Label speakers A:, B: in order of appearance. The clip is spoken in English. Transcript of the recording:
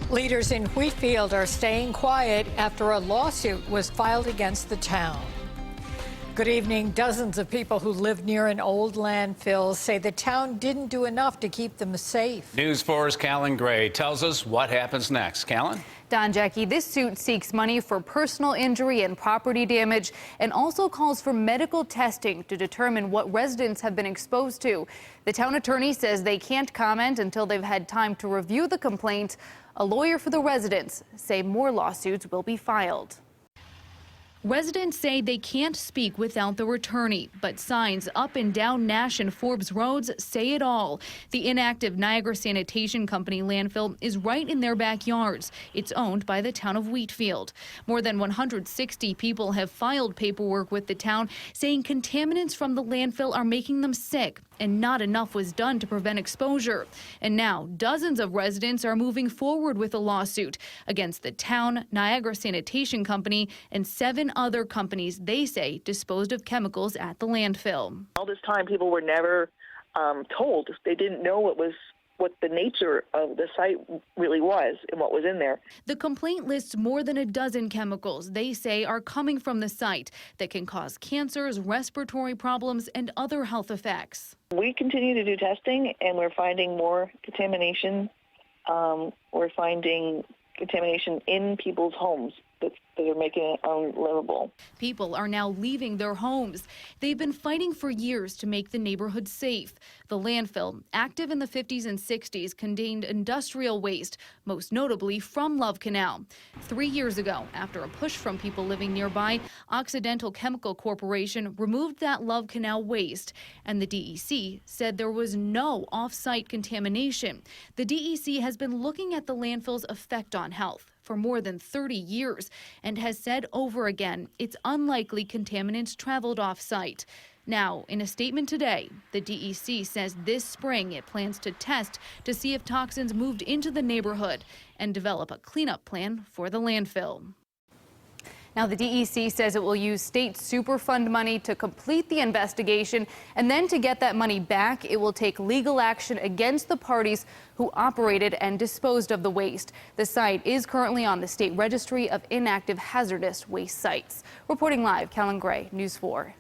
A: Leaders in Wheatfield are staying quiet after a lawsuit was filed against the town. Good evening. Dozens of people who live near an old landfill say the town didn't do enough to keep them safe.
B: News 4's Callan Gray tells us what happens next. Callan?
C: Don, Jackie, this suit seeks money for personal injury and property damage and also calls for medical testing to determine what residents have been exposed to. The town attorney says they can't comment until they've had time to review the complaint. A lawyer for the residents say more lawsuits will be filed. Residents say they can't speak without their attorney, but signs up and down Nash and Forbes roads say it all. The inactive Niagara Sanitation Co landfill is right in their backyards. It's owned by the town of Wheatfield. More than 160 people have filed paperwork with the town saying contaminants from the landfill are making them sick, and not enough was done to prevent exposure. And now dozens of residents are moving forward with a lawsuit against the town, Niagara Sanitation Co, and 7 other companies they say disposed of chemicals at the landfill.
D: All this time, people were never told. They didn't know what the nature of the site really was and what was in there.
C: The complaint lists more than a dozen chemicals they say are coming from the site that can cause cancers, respiratory problems, and other health effects.
D: We continue to do testing, and we're finding more contamination. We're finding contamination in people's homes that are making it unlivable.
C: People are now leaving their homes. They've been fighting for years to make the neighborhood safe. The landfill, active in the 50s and 60s, contained industrial waste, most notably from Love Canal. 3 years ago, after a push from people living nearby, Occidental Chemical Corporation removed that Love Canal waste, and the DEC said there was no off-site contamination. The DEC has been looking at the landfill's effect on health for more than 30 years and has said over again it's unlikely contaminants traveled off-site. Now, in a statement today, the DEC says this spring it plans to test to see if toxins moved into the neighborhood and develop a cleanup plan for the landfill. Now, the DEC says it will use state Superfund money to complete the investigation, and then to get that money back, it will take legal action against the parties who operated and disposed of the waste. The site is currently on the state registry of inactive hazardous waste sites. Reporting live, Callan Gray, News 4.